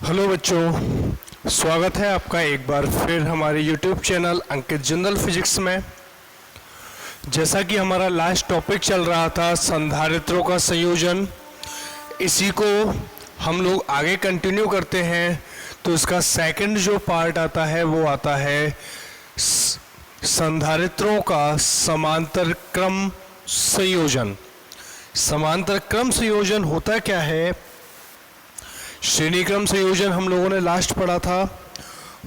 Hello बच्चों, स्वागत है आपका एक बार फिर हमारे YouTube चैनल अंकित जनरल फिजिक्स में। जैसा कि हमारा लास्ट टॉपिक चल रहा था संधारित्रों का संयोजन, इसी को हम लोग आगे कंटिन्यू करते हैं। तो इसका सेकंड जो पार्ट आता है वो आता है संधारित्रों का समांतर क्रम संयोजन। समांतर क्रम संयोजन होता क्या है? श्रेणी क्रम संयोजन हम लोगों ने लास्ट पढ़ा था,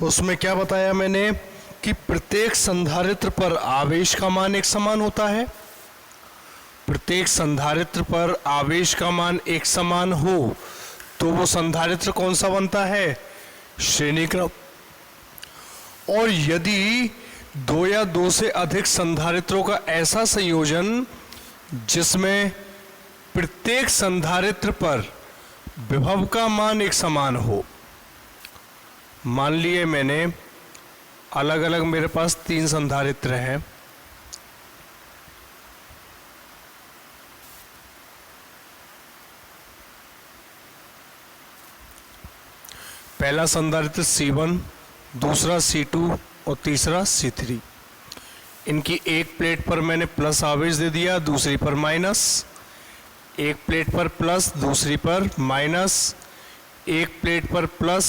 उसमें क्या बताया मैंने कि प्रत्येक संधारित्र पर आवेश का मान एक समान होता है। प्रत्येक संधारित्र पर आवेश का मान एक समान हो तो वो संधारित्र कौन सा बनता है? श्रेणी क्रम। और यदि दो या दो से अधिक संधारित्रों का ऐसा संयोजन जिसमें प्रत्येक संधारित्र पर विभव का मान एक समान हो, मान लिए मैंने अलग अलग मेरे पास 3 संधारित्र हैं। पहला संधारित्र C1, दूसरा C2 और तीसरा C3। इनकी एक प्लेट पर मैंने प्लस आवेश दे दिया, दूसरी पर माइनस। एक प्लेट पर प्लस, दूसरी पर माइनस। एक प्लेट पर प्लस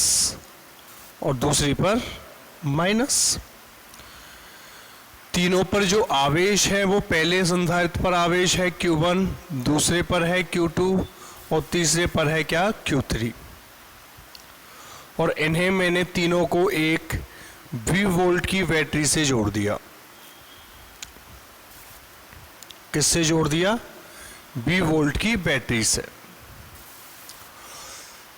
और दूसरी पर माइनस। तीनों पर जो आवेश है वो पहले संधारित्र पर आवेश है Q1, दूसरे पर है Q2 और तीसरे पर है क्या? Q3। और इन्हें मैंने तीनों को एक V वोल्ट की बैटरी से जोड़ दिया। किससे जोड़ दिया? V वोल्ट की बैटरी से।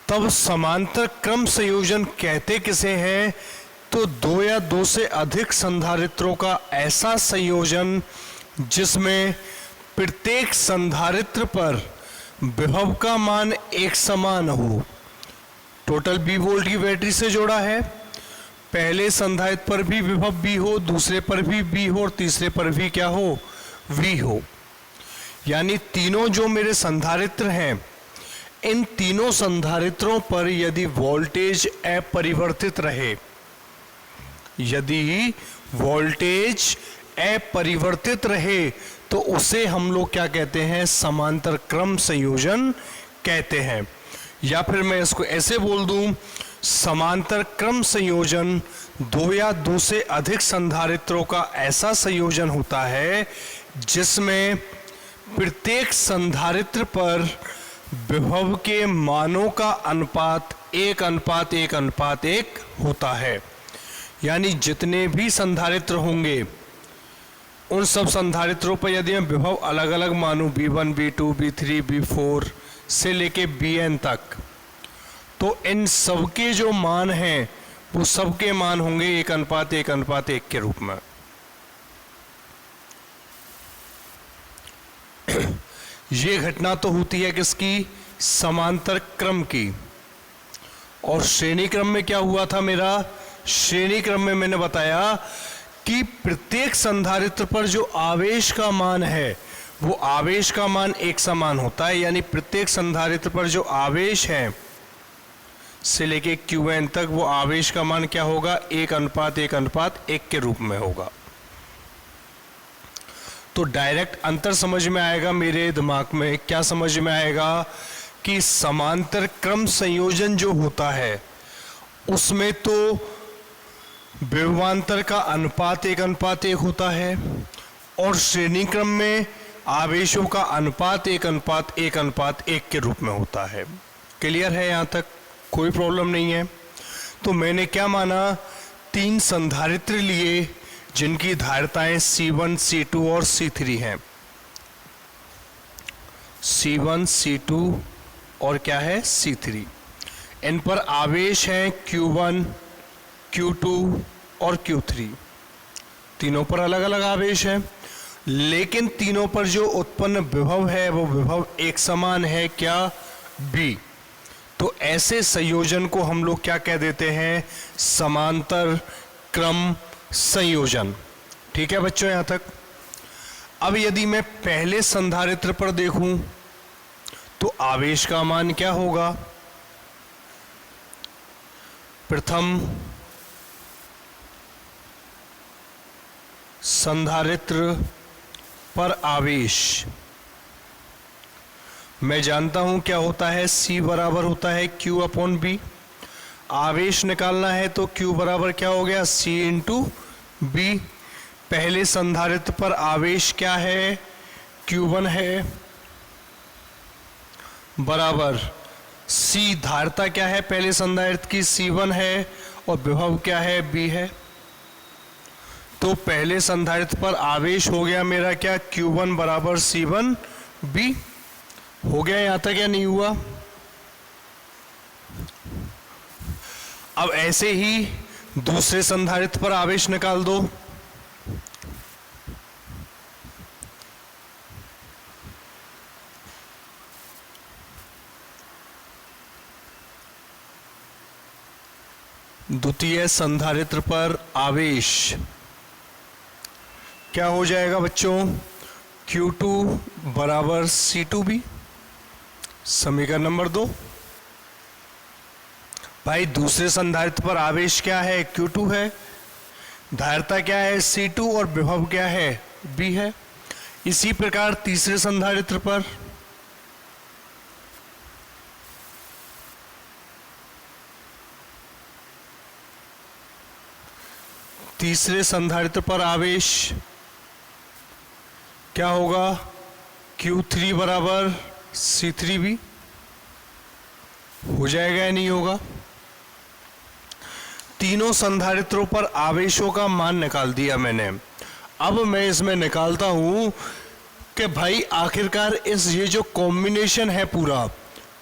तब समांतर क्रम संयोजन कहते किसे हैं? तो दो या दो से अधिक संधारित्रों का ऐसा संयोजन जिसमें प्रत्येक संधारित्र पर विभव का मान एक समान हो। टोटल V वोल्ट की बैटरी से जोड़ा है, पहले संधारित्र पर भी विभव V हो, दूसरे पर भी V हो और तीसरे पर भी क्या हो? V हो। यानी तीनों जो मेरे संधारित्र हैं, इन तीनों संधारित्रों पर यदि वोल्टेज अपरिवर्तित रहे, यदि वोल्टेज अपरिवर्तित रहे तो उसे हम लोग क्या कहते हैं? समांतर क्रम संयोजन कहते हैं। या फिर मैं इसको ऐसे बोल दूं, समांतर क्रम संयोजन दो या दो से अधिक संधारित्रों का ऐसा संयोजन होता है जिसमें प्रत्येक संधारित्र पर विभव के मानों का अनुपात 1:1:1 होता है। यानी जितने भी संधारित्र होंगे उन सब संधारित्रों पर यदि मैं विभव अलग अलग मानूं, V1, V2, V3, V4 से लेके Vn तक, तो इन सबके जो मान हैं वो सबके मान होंगे 1:1:1 के रूप में। ये घटना तो होती है किसकी? समांतर क्रम की। और श्रेणी क्रम में क्या हुआ था मेरा? श्रेणी क्रम में मैंने बताया कि प्रत्येक संधारित्र पर जो आवेश का मान है वो आवेश का मान एक समान होता है। यानी प्रत्येक संधारित्र पर जो आवेश है से लेके Qn तक वो आवेश का मान क्या होगा? 1:1:1 के रूप में होगा। तो डायरेक्ट अंतर समझ में आएगा मेरे दिमाग में। क्या समझ में आएगा? कि समांतर क्रम संयोजन जो होता है उसमें तो विभवांतर का अनुपात 1:1 होता है और श्रेणी क्रम में आवेशों का अनुपात 1:1:1 के रूप में होता है। क्लियर है? यहाँ तक कोई प्रॉब्लम नहीं है। तो मैंने क्या माना? 3 संधारित्र लिए जिनकी धारिताएं C1, C2 और C3 हैं। C1, C2 और क्या है? C3। इन पर आवेश हैं Q1, Q2 और Q3। तीनों पर अलग अलग आवेश है, लेकिन तीनों पर जो उत्पन्न विभव है वो विभव एक समान है। क्या? V। तो ऐसे संयोजन को हम लोग क्या कह देते हैं? समांतर क्रम संयोजन। ठीक है बच्चों यहां तक? अब यदि मैं पहले संधारित्र पर देखूं तो आवेश का मान क्या होगा? प्रथम संधारित्र पर आवेश, मैं जानता हूं क्या होता है, C बराबर होता है Q अपॉन B। आवेश निकालना है तो Q बराबर क्या हो गया, C इंटू B। पहले संधारित्र पर आवेश क्या है, Q1 है, बराबर C धारिता क्या है पहले संधारित्र की, C1 है, और विभव क्या है, B है। तो पहले संधारित्र पर आवेश हो गया मेरा क्या, Q1 बराबर C1 B। हो गया यहां तक या नहीं हुआ? अब ऐसे ही दूसरे संधारित्र पर आवेश निकाल दो। द्वितीय संधारित्र पर आवेश क्या हो जाएगा बच्चों, Q2 बराबर C2B। समीकरण नंबर 2। भाई दूसरे संधारित्र पर आवेश क्या है, Q2 है, धारिता क्या है, C2, और विभव क्या है, B है। इसी प्रकार तीसरे संधारित्र पर आवेश क्या होगा, Q3 बराबर C3B। हो जाएगा या नहीं होगा? तीनों संधारित्रों पर आवेशों का मान निकाल दिया मैंने। अब मैं इसमें निकालता हूं कि भाई आखिरकार ये जो कॉम्बिनेशन है पूरा,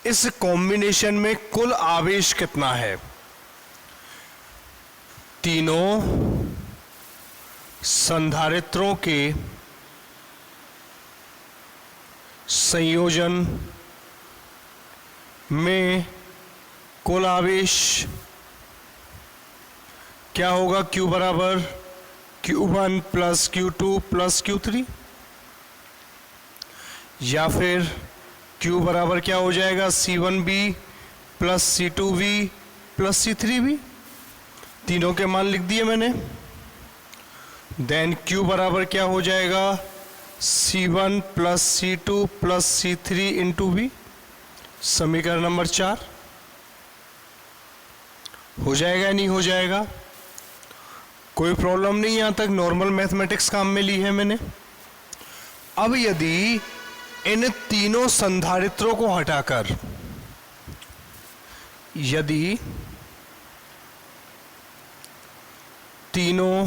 इस कॉम्बिनेशन में कुल आवेश कितना है। तीनों संधारित्रों के संयोजन में कुल आवेश क्या होगा, Q बराबर Q1 plus Q2 plus Q3, या फिर Q बराबर क्या हो जाएगा, C1B plus C2B plus C3B। तीनों के मान लिख दिए मैंने। देन Q बराबर क्या हो जाएगा, C1 plus C2 plus C3 into B। समीकरण नंबर 4। हो जाएगा या नहीं हो जाएगा? कोई प्रॉब्लम नहीं, यहां तक नॉर्मल मैथमेटिक्स काम में ली है मैंने। अब यदि इन तीनों संधारित्रों को हटाकर, यदि तीनों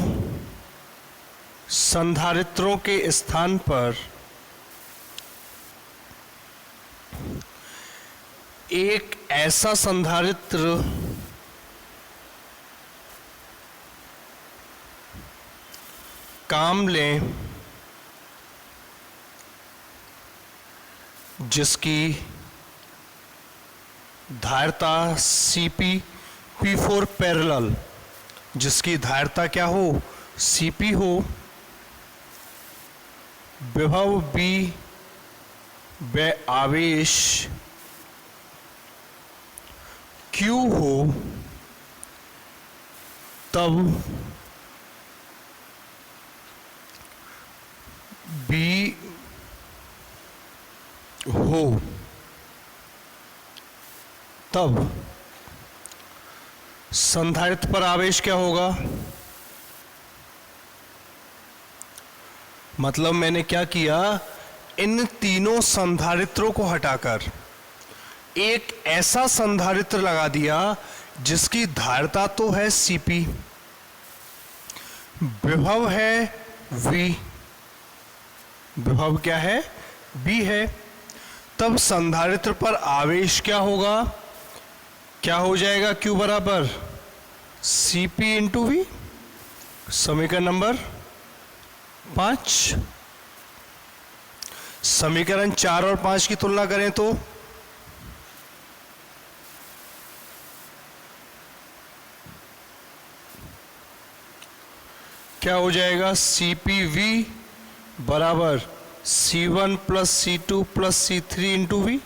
संधारित्रों के स्थान पर एक ऐसा संधारित्र काम लें जिसकी धारिता Cp पैरेलल, जिसकी धारिता क्या हो, Cp हो, विभव B व आवेश Q हो, तब B हो, तब संधारित्र पर आवेश क्या होगा। मतलब मैंने क्या किया, इन तीनों संधारित्रों को हटाकर एक ऐसा संधारित्र लगा दिया जिसकी धारिता तो है Cp, विभव है V, विभव क्या है, B है। तब संधारित्र पर आवेश क्या होगा, क्या हो जाएगा, Q बराबर Cp इंटू V। समीकरण नंबर 5। समीकरण 4 और 5 की तुलना करें तो क्या हो जाएगा, CPV बराबर C1 plus C2 plus C3 into V।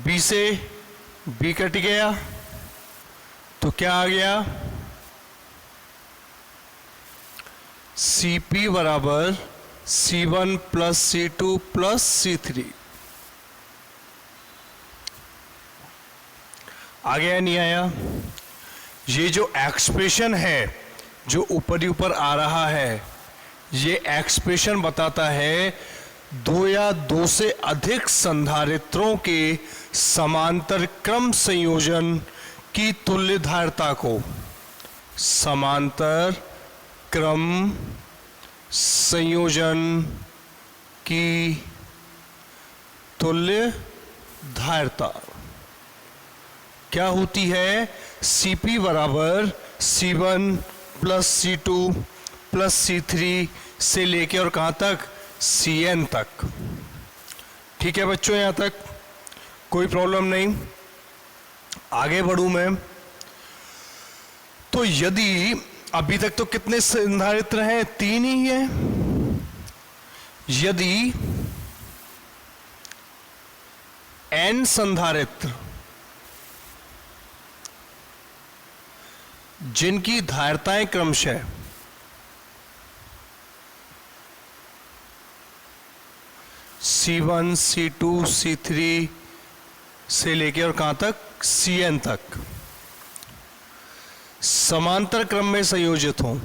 B से B कट गया तो क्या आ गया, Cp बराबर C1 plus C2 plus C3। आ गया नहीं आया? ये जो एक्सप्रेशन है जो ऊपर ही ऊपर आ रहा है, ये एक्सप्रेशन बताता है दो या दो से अधिक संधारित्रों के समांतर क्रम संयोजन की तुल्य धारिता को, समांतर क्रम संयोजन की तुल्य धारिता क्या होती है? Cp बराबर C1 plus C2 plus C3 से लेके और कहां तक, Cn तक। ठीक है बच्चों, यहां तक कोई प्रॉब्लम नहीं। आगे बढ़ूं मैं, तो यदि अभी तक तो कितने संधारित्र हैं, 3 ही है। यदि n संधारित्र जिनकी धारिताएं क्रमशः C1, C2, C3 से लेके और कहां तक, Cn तक समांतर क्रम में संयोजित हों,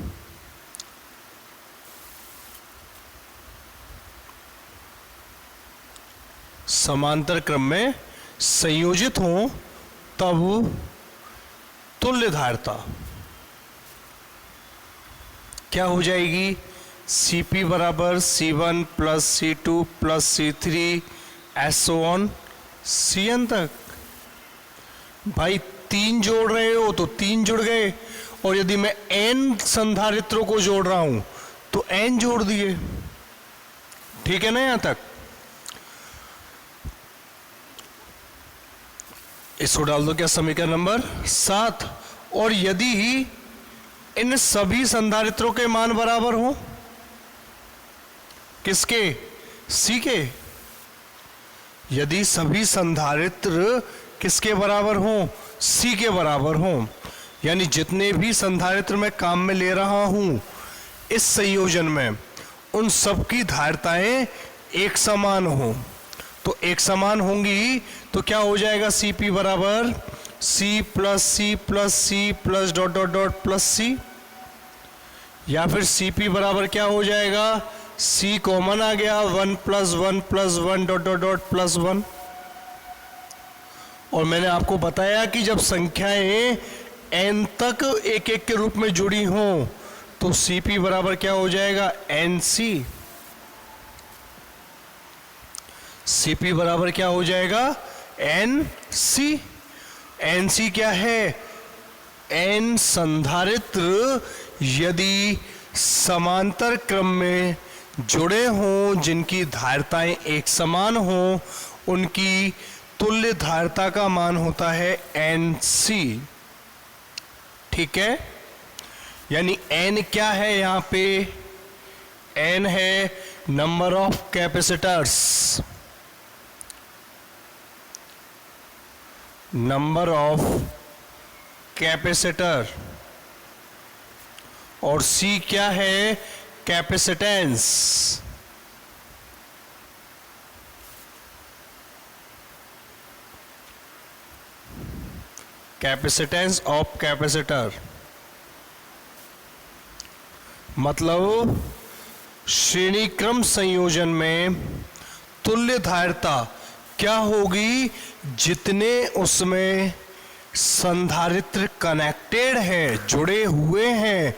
समांतर क्रम में संयोजित हों, तब तुल्य धारिता क्या हो जाएगी? Cp बराबर C1 plus C2 plus C3 so on Cn तक। भाई 3 जोड़ रहे हो तो 3 जुड़ गए, और यदि मैं n संधारित्रों को जोड़ रहा हूं तो n जोड़ दिए। ठीक है ना यहां तक? इसको डाल दो क्या, समीकरण नंबर 7। और यदि इन सभी संधारित्रों के मान बराबर हो, किसके, C के, यदि सभी संधारित्र किसके बराबर हो, C के बराबर हो, यानी जितने भी संधारित्र मैं काम में ले रहा हूं इस संयोजन में, उन सब की धारिताएं एक समान हो, तो एक समान होंगी तो क्या हो जाएगा, Cp बराबर C plus C plus C plus dot dot dot plus C, या फिर Cp बराबर क्या हो जाएगा, C कॉमन आ गया 1 plus 1 plus 1 dot dot dot plus 1। और मैंने आपको बताया कि जब संख्याएं n तक एक एक के रूप में जुड़ी हों तो Cp बराबर क्या हो जाएगा, Nc। Cp बराबर क्या हो जाएगा, Nc। Nc क्या है, n संधारित्र यदि समांतर क्रम में जुड़े हों, जिनकी धारिताएं एक समान हों, उनकी तुल्य धारिता का मान होता है Nc। ठीक है, यानी n क्या है यहां पे, n है number of capacitors, number of capacitor, और C क्या है, कैपेसिटेंस। कैपेसिटेंस ऑफ कैपेसिटर मतलब श्रेणी क्रम संयोजन में तुल्य धारिता क्या होगी, जितने उसमें संधारित्र कनेक्टेड है, जुड़े हुए हैं,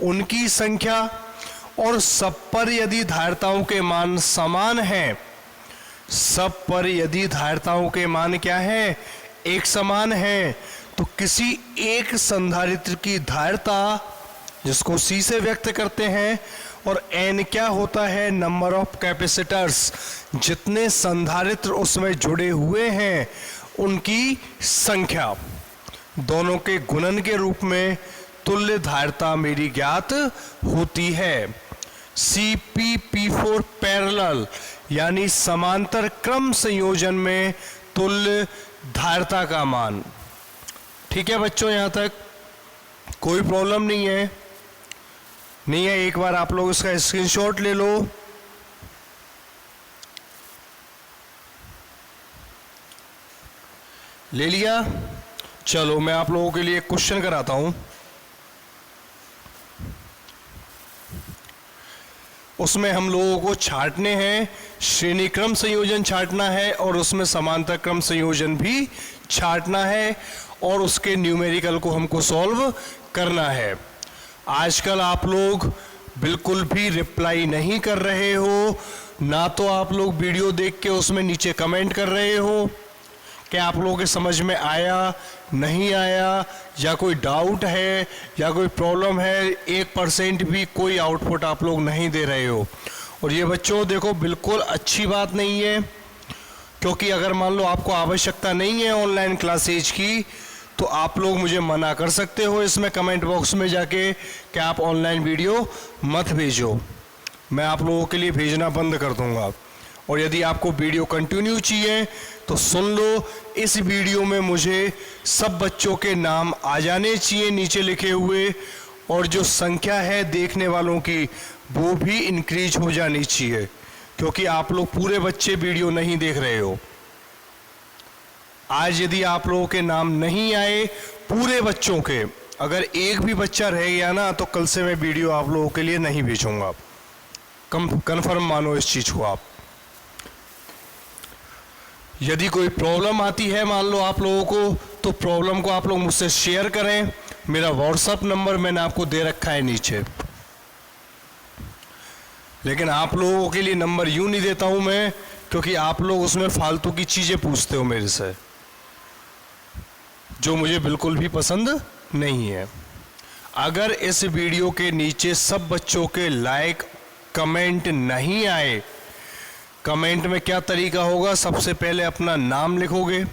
उनकी संख्या, और सब पर यदि धारिताओं के मान समान हैं, सब पर यदि धारिताओं के मान क्या है, एक समान है, तो किसी एक संधारित्र की धारिता, जिसको C से व्यक्त करते हैं, और n क्या होता है, नंबर ऑफ कैपेसिटर्स, जितने संधारित्र उसमें जुड़े हुए हैं उनकी संख्या, दोनों के गुणन के रूप में तुल्य धारिता मेरी ज्ञात होती है। CpP4 पैरेलल यानी समांतर क्रम संयोजन में तुल्य धारिता का मान। ठीक है बच्चों, यहां तक कोई प्रॉब्लम नहीं है, एक बार आप लोग इसका स्क्रीनशॉट ले लो। ले लिया? चलो मैं आप लोगों के लिए एक क्वेश्चन कराता हूं। उसमें हम लोगों को छांटने हैं, श्रेणी क्रम संयोजन छांटना है और उसमें समांतर क्रम संयोजन भी छांटना है और उसके न्यूमेरिकल को हमको सॉल्व करना है। आजकल आप लोग बिल्कुल भी रिप्लाई नहीं कर रहे हो, ना तो आप लोग वीडियो देख के उसमें नीचे कमेंट कर रहे हो कि आप लोगों के समझ में आया नहीं आया, या कोई डाउट है या कोई प्रॉब्लम है। 1% भी कोई आउटपुट आप लोग नहीं दे रहे हो। और ये बच्चों देखो बिल्कुल अच्छी बात नहीं है, क्योंकि अगर मान लो आपको आवश्यकता नहीं है ऑनलाइन क्लासेज की, तो आप लोग मुझे मना कर सकते हो इसमें कमेंट बॉक्स में जाके कि आप ऑनलाइन वीडियो मत भेजो। मैं आप लोगों के लिए भेजना बंद कर दूंगा। और यदि आपको वीडियो कंटिन्यू चाहिए तो सुन लो, इस वीडियो में मुझे सब बच्चों के नाम आ जाने चाहिए नीचे लिखे हुए, और जो संख्या है देखने वालों की वो भी इंक्रीज हो जानी चाहिए, क्योंकि आप लोग पूरे बच्चे वीडियो नहीं देख रहे हो। आज यदि आप लोगों के नाम नहीं आए पूरे बच्चों के, अगर एक भी बच्चा रह गया ना, तो कल से मैं वीडियो आप लोगों के लिए नहीं भेजूंगा। कंफर्म मानो इस चीज को आप। यदि कोई प्रॉब्लम आती है मान लो आप लोगों को, तो प्रॉब्लम को आप लोग मुझसे शेयर करें। मेरा व्हाट्सएप नंबर मैंने आपको दे रखा है नीचे, लेकिन आप लोगों के लिए नंबर यूं नहीं देता हूं मैं, क्योंकि आप लोग उसमें फालतू की चीजें पूछते हो मेरे से, जो मुझे बिल्कुल भी पसंद नहीं है। अगर इस वीडियो के नीचे सब बच्चों के लाइक कमेंट नहीं आए, कमेंट में क्या तरीका होगा, सबसे पहले अपना नाम लिखोगे,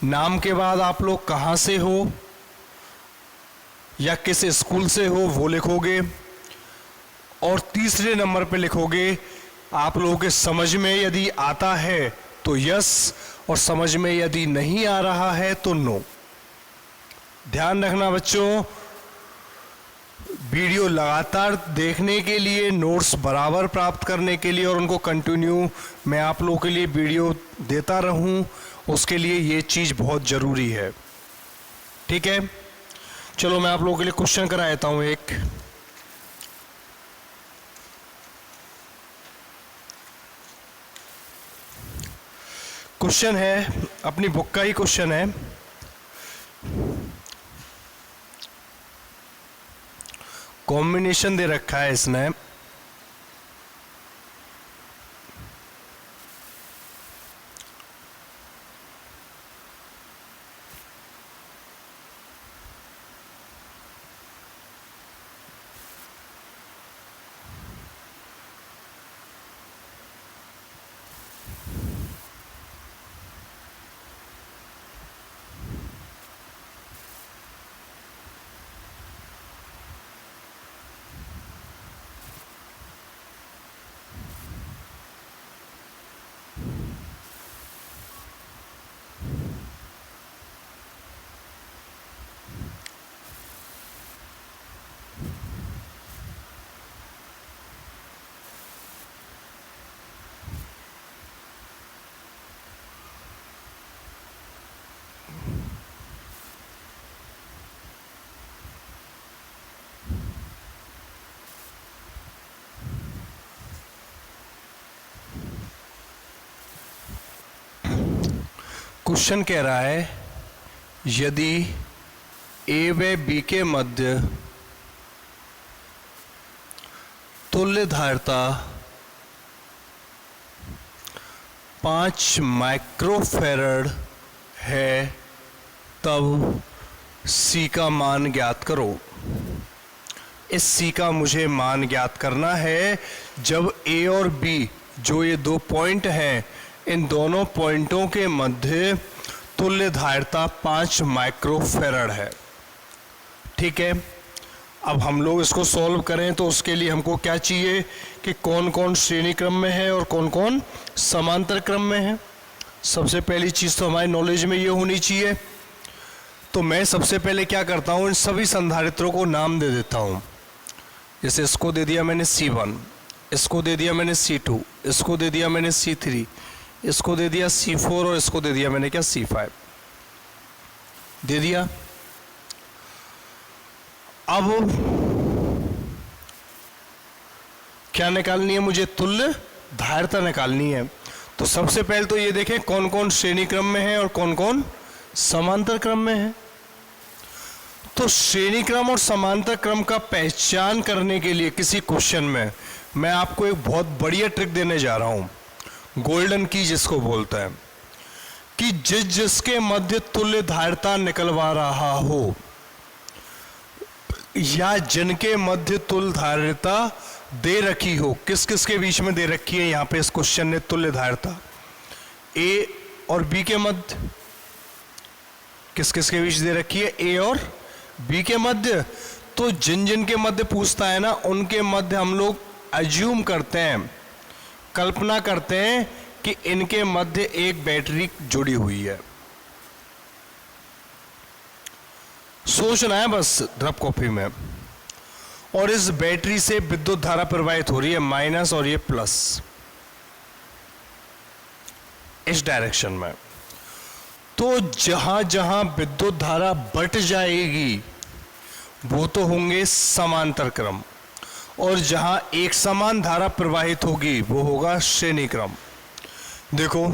नाम के बाद आप लोग कहाँ से हो या किस स्कूल से हो वो लिखोगे, और तीसरे नंबर पे लिखोगे आप लोगों के समझ में यदि आता है तो यस, और समझ में यदि नहीं आ रहा है तो नो। ध्यान रखना बच्चों, वीडियो लगातार देखने के लिए, नोट्स बराबर प्राप्त करने के लिए और उनको कंटिन्यू मैं आप लोगों के लिए वीडियो देता रहूं, उसके लिए ये चीज़ बहुत ज़रूरी है। ठीक है, चलो मैं आप लोगों के लिए क्वेश्चन करा देता हूं एक। क्वेश्चन है, अपनी बुक का ही क्वेश्चन है। कॉम्बिनेशन दे रखा है इसने, क्वेश्चन कह रहा है यदि ए व बी के मध्य तुल्य धारिता 5 माइक्रोफैरड है तब सी का मान ज्ञात करो। इस सी का मुझे मान ज्ञात करना है जब ए और बी जो ये दो पॉइंट हैं, इन दोनों पॉइंटों के मध्य तुल्य धारिता 5 माइक्रोफैरड है। ठीक है, अब हम लोग इसको सॉल्व करें तो उसके लिए हमको क्या चाहिए कि कौन कौन श्रेणी क्रम में है और कौन कौन समांतर क्रम में है। सबसे पहली चीज़ तो हमारी नॉलेज में ये होनी चाहिए तो मैं सबसे पहले क्या करता हूं, इन सभी संधारित्रों को नाम दे देता हूं। जैसे इसको दे दिया मैंने C1, इसको दे दिया मैंने C2, इसको दे दिया मैंने C3, इसको दे दिया C4 और इसको दे दिया मैंने क्या C5 दे दिया। अब क्या निकालनी है मुझे, तुल्य धारिता निकालनी है। तो सबसे पहले तो ये देखें कौन कौन श्रेणी क्रम में है और कौन कौन समांतर क्रम में है। तो श्रेणी क्रम और समांतर क्रम का पहचान करने के लिए किसी क्वेश्चन में मैं आपको एक बहुत बढ़िया ट्रिक देने जा रहा हूं, गोल्डन की जिसको बोलता है, कि जिसके मध्य तुल्य धारिता निकलवा रहा हो या जिनके मध्य तुल्य धारिता दे रखी हो, किस किस के बीच में दे रखी है यहां पे इस क्वेश्चन ने तुल्य धारिता, ए और बी के मध्य, किस किस के बीच दे रखी है, ए और बी के मध्य। तो जिन जिन के मध्य पूछता है ना, उनके मध्य हम लोग अज्यूम करते हैं, कल्पना करते हैं कि इनके मध्य एक बैटरी जुड़ी हुई है। सोचना है बस रफ कॉपी में। और इस बैटरी से विद्युत धारा प्रवाहित हो रही है माइनस और ये प्लस इस डायरेक्शन में। तो जहां जहां विद्युत धारा बट जाएगी वो तो होंगे समांतर क्रम, और जहां एक समान धारा प्रवाहित होगी वो होगा श्रेणी क्रम। देखो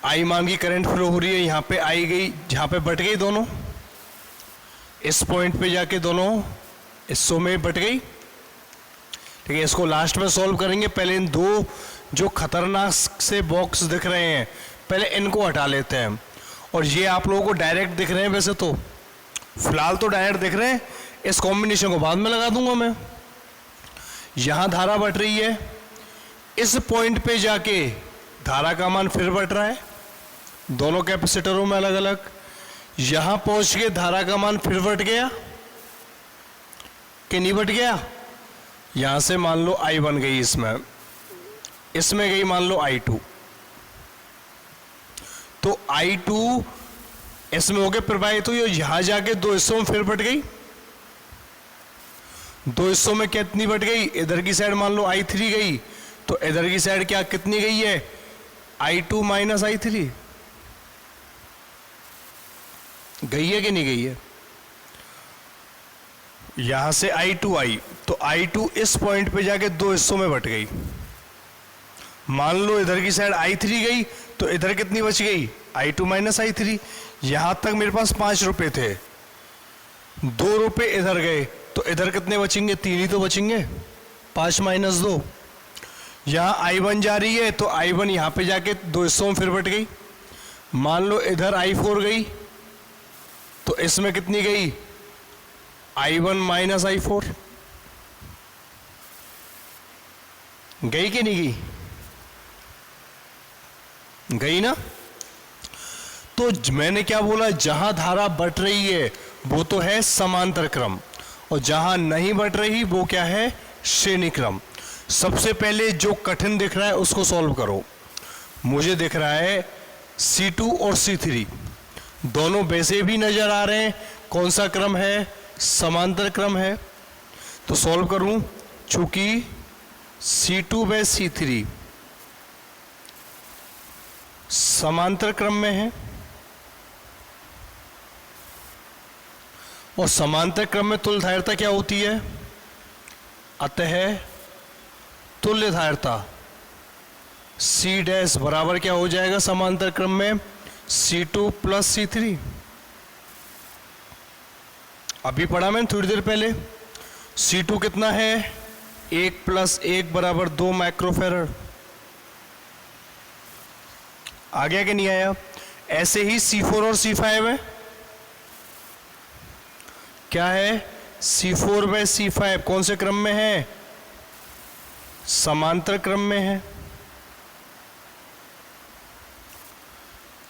आई मान की करंट फ्लो हो रही है, यहां पे आई गई, जहां पे बट गई दोनों, इस पॉइंट पे जाके दोनों हिस्सों में बट गई। ठीक है, इसको लास्ट में सॉल्व करेंगे। पहले इन दो जो खतरनाक से बॉक्स दिख रहे हैं पहले इनको हटा लेते हैं, और ये आप लोगों को डायरेक्ट दिख रहे हैं, वैसे तो फिलहाल तो डायरेक्ट दिख रहे हैं, इस कॉम्बिनेशन को बाद में लगा दूंगा मैं। यहां धारा बट रही है, इस पॉइंट पे जाके धारा का मान फिर बट रहा है, दोनों कैपेसिटरों में अलग अलग। यहां पहुंच के धारा का मान फिर बट गया कि नहीं बट गया, यहां से मान लो I1 गई, इसमें गई मान लो I2, तो I2 इसमें होके प्रवाहित हुई और यहां जाके दो हिस्सों में फिर बट गई। दो हिस्सों में कितनी बट गई, इधर की साइड मान लो I3 गई, तो इधर की साइड क्या कितनी गई है, I2 माइनस I3 गई है कि नहीं गई है। यहां से I2 आई, तो I2 इस पॉइंट पे जाके दो हिस्सों में बट गई। मान लो इधर की साइड I3 गई, तो इधर कितनी बच गई, I2 माइनस I3। यहां तक मेरे पास 5 रुपए थे, 2 रुपए इधर गए, तो इधर कितने बचेंगे, 3 ही तो बचेंगे, 5 माइनस 2। यहां I1 जा रही है, तो I1 यहां पे जाके दो हिस्सों में फिर बट गई। मान लो इधर I4 गई, तो इसमें कितनी गई, I1 माइनस I4 गई कि नहीं गई, गई ना। तो मैंने क्या बोला, जहां धारा बट रही है वो तो है समांतर क्रम, और जहां नहीं बट रही वो क्या है, श्रेणी क्रम। सबसे पहले जो कठिन दिख रहा है उसको सॉल्व करो। मुझे दिख रहा है C2 और C3 दोनों वैसे भी नजर आ रहे हैं, कौन सा क्रम है, समांतर क्रम है। तो सॉल्व करूं, चूंकि C2 व C3 समांतर क्रम में है, और समांतर क्रम में तुल्य धारिता क्या होती है, अतः तुल्य धारिता C डैश बराबर क्या हो जाएगा समांतर क्रम में, C2 प्लस C3। अभी पढ़ा मैंने थोड़ी देर पहले, C2 कितना है, 1 प्लस 1 बराबर 2 माइक्रोफेरड। आ गया कि नहीं आया। ऐसे ही C4 और C5 है, क्या है, C4 व C5 कौन से क्रम में है, समांतर क्रम में है,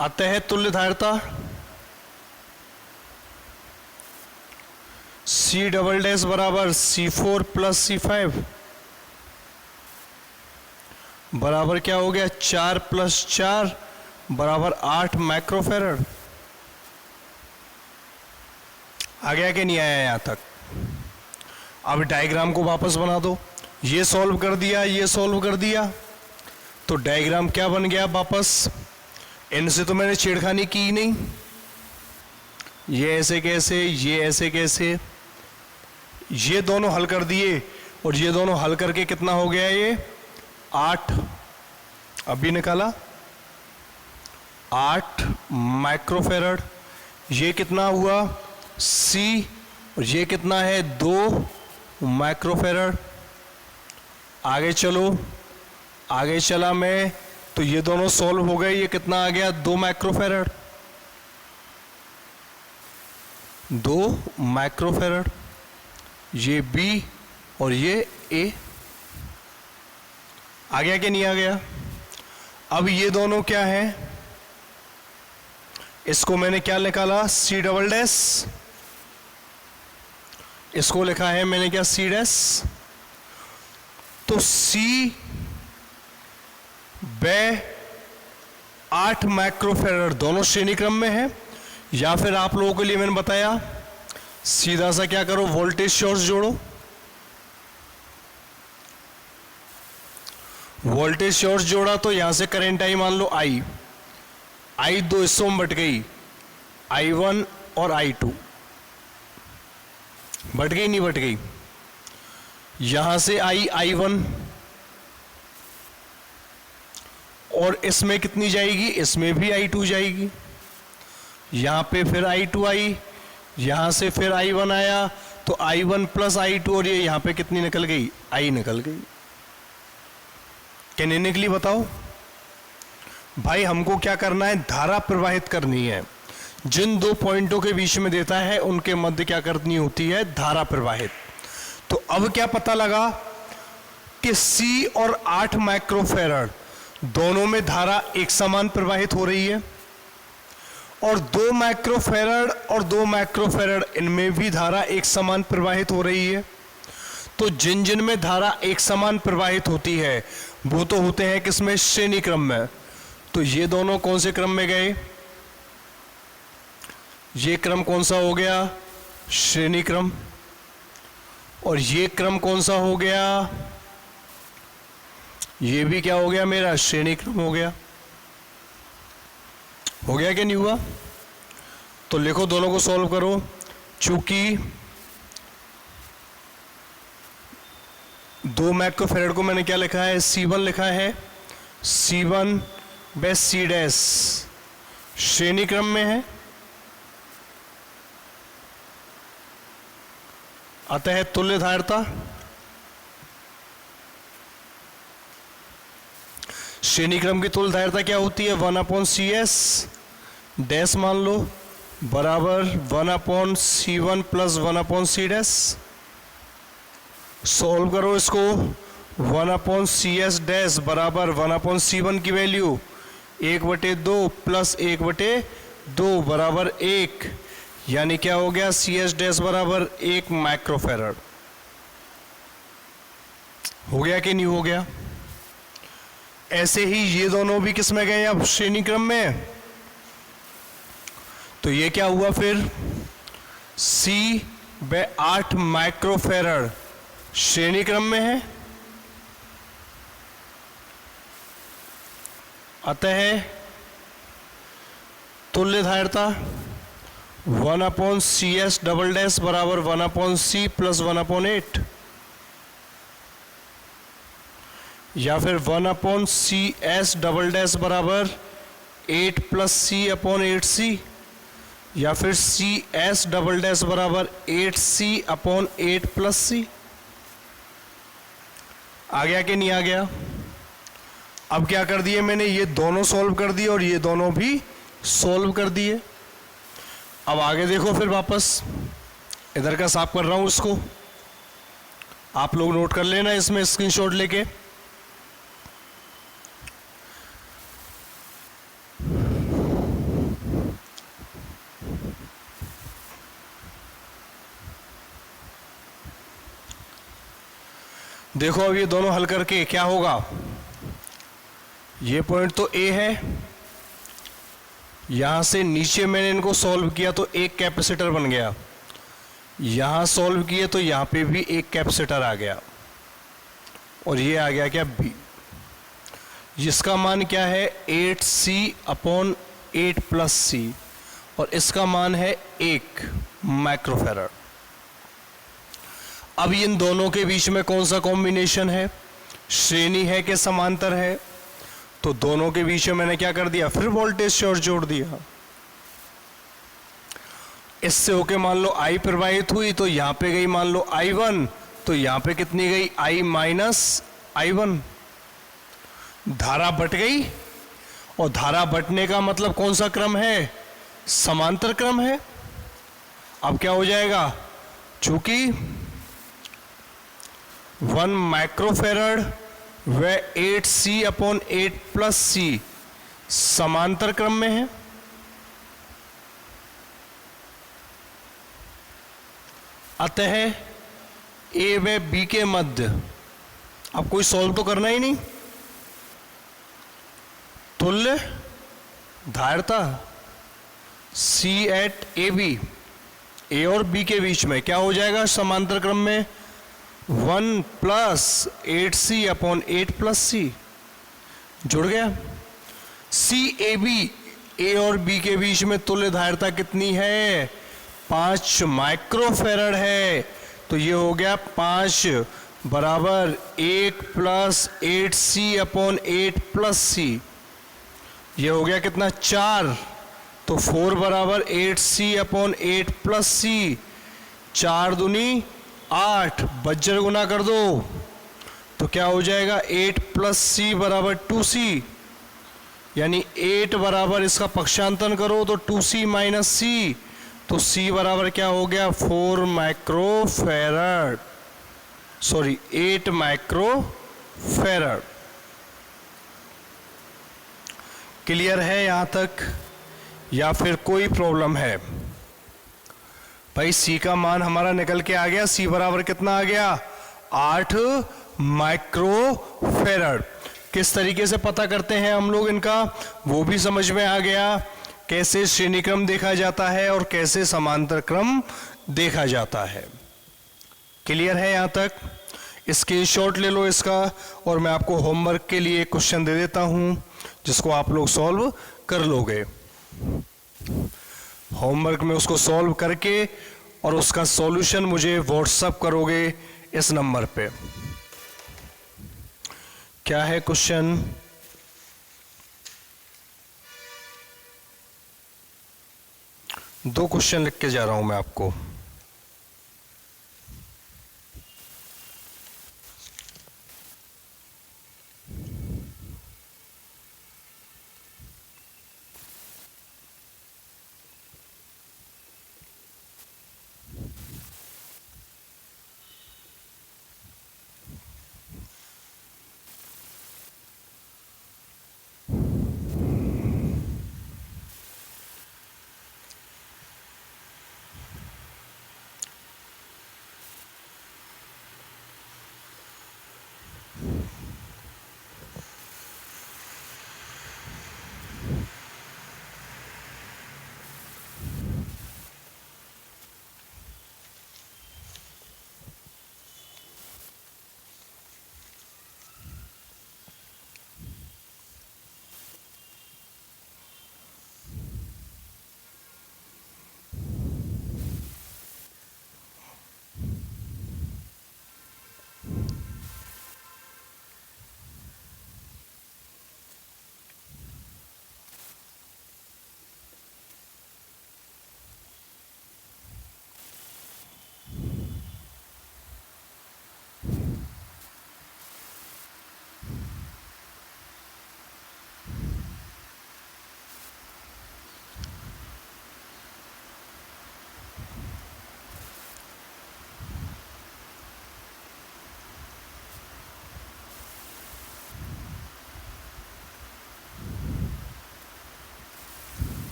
अतः तुल्य धारिता C डबल डैश बराबर C4 प्लस C5 बराबर क्या हो गया, 4 प्लस 4 बराबर 8 माइक्रोफेरड। आ गया कि नहीं आया यहां तक? अब डायग्राम को वापस बना दो। ये सॉल्व कर दिया, ये सॉल्व कर दिया, तो डायग्राम क्या बन गया वापस? इनसे तो मैंने छेड़खानी की ही नहीं। ये ऐसे कैसे, ये ऐसे कैसे, ये दोनों हल कर दिए, और ये दोनों हल करके कितना हो गया? ये 8 अभी निकाला, 8 माइक्रोफेरड। ये कितना हुआ? C, और ये कितना है? 2 माइक्रोफेरड। आगे चलो, आगे चला मैं, तो ये दोनों सॉल्व हो गए। ये कितना आ गया? 2 माइक्रोफेरड, 2 माइक्रोफेरड। ये B और ये A। आ गया कि नहीं आ गया? अब ये दोनों क्या है? इसको मैंने क्या निकाला? C double dash. इसको लिखा है मैंने क्या? C dash. तो C व 8 माइक्रोफेरड दोनों श्रेणी क्रम में है। या फिर आप लोगों के लिए मैंने बताया, सीधा सा क्या करो? वोल्टेज सोर्स जोड़ो। वोल्टेज सोर्स जोड़ा तो यहां से करंट आई, मान लो I 2 हिस्सों में बट गई, I1 और I2। बट गई नहीं बट गई? यहां से I1, और इसमें कितनी जाएगी? इसमें भी I2 जाएगी। यहां पे फिर I2 आई, यहां से फिर I1 आया, तो I1 प्लस I2, और ये यहां पे कितनी निकल गई? I निकल गई। क्या नहीं निकली बताओ भाई? हमको क्या करना है? धारा प्रवाहित करनी है। जिन दो पॉइंटों के बीच में देता है उनके मध्य क्या करनी होती है? धारा प्रवाहित। तो अब क्या पता लगा कि C और 8 माइक्रोफेरड दोनों में धारा एक समान प्रवाहित हो रही है, और 2 माइक्रोफेरड और 2 माइक्रोफेरड इनमें भी धारा एक समान प्रवाहित हो रही है। तो जिन जिन में धारा एक समान प्रवाहित होती है वो तो होते हैं किसमें? श्रेणी क्रम में। तो ये दोनों कौन से क्रम में गए? ये क्रम कौन सा हो गया? श्रेणी क्रम। और ये क्रम कौन सा हो गया? ये भी क्या हो गया मेरा? श्रेणी क्रम हो गया। हो गया कि नहीं हुआ? तो लिखो, दोनों को सॉल्व करो। चूंकि 2 माइक्रोफेरड को मैंने क्या लिखा है? C1 लिखा है। C1 व C डैश श्रेणी क्रम में है, अतः तुल्य धारिता श्रेणी क्रम की तुल्य धारिता क्या होती है? 1/CS डैश मान लो बराबर 1/C1 plus 1/C dash. Solve करो इसको। 1/CS डैश बराबर 1/C1 की वैल्यू 1/2 प्लस 1/2 बराबर 1, यानी क्या हो गया? CS डैश बराबर 1 माइक्रोफेरड। हो गया कि नहीं हो गया? ऐसे ही ये दोनों भी किस में गए? अब श्रेणी क्रम में। तो ये क्या हुआ फिर? C व 8 माइक्रोफेरड श्रेणी क्रम में है, अतः तुल्य धारिता 1/CS डबल डैश बराबर 1/C प्लस 1/8, या फिर 1/CS डबल डैश बराबर 8 प्लस C/8C, या फिर CS डबल डैश बराबर 8C/8 प्लस C। आ गया कि नहीं आ गया? अब क्या कर दिए मैंने? ये दोनों सॉल्व कर दिए और ये दोनों भी सॉल्व कर दिए। अब आगे देखो, फिर वापस इधर का साफ कर रहा हूं इसको, आप लोग नोट कर लेना इसमें स्क्रीनशॉट लेके। देखो अब ये दोनों हल करके क्या होगा? ये पॉइंट तो A है, यहाँ से नीचे मैंने इनको सॉल्व किया तो एक कैपेसिटर बन गया, यहाँ सॉल्व किए तो यहाँ पे भी एक कैपेसिटर आ गया, और ये आ गया क्या B, जिसका मान क्या है 8C/8 + C, और इसका मान है 1 माइक्रोफैराड। अब इन दोनों के बीच में कौन सा कॉम्बिनेशन है, श्रेणी है कि समांतर है, तो दोनों के बीच में मैंने क्या कर दिया, फिर वोल्टेज सोर्स जोड़ दिया। इससे होके मान लो I प्रवाहित हुई तो यहां पे गई मान लो I1, तो यहां पे कितनी गई I- I1, धारा बट गई, और धारा बटने का मतलब कौन सा क्रम है, समांतर क्रम है। अब क्या हो जाएगा, चूंकि 1 माइक्रोफैराड व 8C/8 + C समांतर क्रम में है, अतः A व B के मध्य, अब कोई सॉल्व तो करना ही नहीं, तुल्य धारिता C@AB, A और B के बीच में क्या हो जाएगा समांतर क्रम में, 1 + 8C/8 + C जुड़ गया। CAB, A और B के बीच में तुल्य धारिता कितनी है, 5 माइक्रोफैराड है, तो ये हो गया 5 बराबर 1 + 8C/8 + C, ये हो गया कितना 4, तो 4 बराबर 8C/8 + C, 4 दूनी 8, बज्जर गुना कर दो तो क्या हो जाएगा 8 + C बराबर 2C, यानी 8 बराबर इसका पक्षांतन करो तो 2C - C, तो C बराबर क्या हो गया 4 माइक्रोफैराड, सॉरी 8 माइक्रोफैराड। क्लियर है यहां तक, या फिर कोई प्रॉब्लम है? भाई C का मान हमारा निकल के आ गया, C बराबर कितना आ गया 8 माइक्रोफैराड। किस तरीके से पता करते हैं हम लोग इनका, वो भी समझ में आ गया, कैसे श्रेणी क्रम देखा जाता है और कैसे समांतर क्रम देखा जाता है। क्लियर है यहां तक? स्क्रीनशॉट ले लो इसका, और मैं आपको होमवर्क के लिए क्वेश्चन दे देता हूं जिसको आप लोग सॉल्व कर लोगे। होमवर्क में उसको सॉल्व करके और उसका सॉल्यूशन मुझे व्हाट्सएप करोगे इस नंबर पे। क्या है क्वेश्चन? दो क्वेश्चन लिख के जा रहा हूं मैं आपको।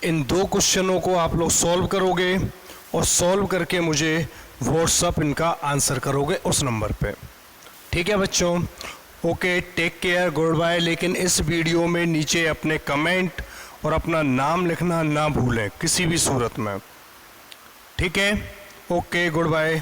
इन दो क्वेश्चनों को आप लोग सॉल्व करोगे और सॉल्व करके मुझे व्हाट्सएप इनका आंसर करोगे उस नंबर पे। ठीक है बच्चों, okay, take care, good bye. लेकिन इस वीडियो में नीचे अपने कमेंट और अपना नाम लिखना ना भूलें किसी भी सूरत में, ठीक है? Okay, good bye.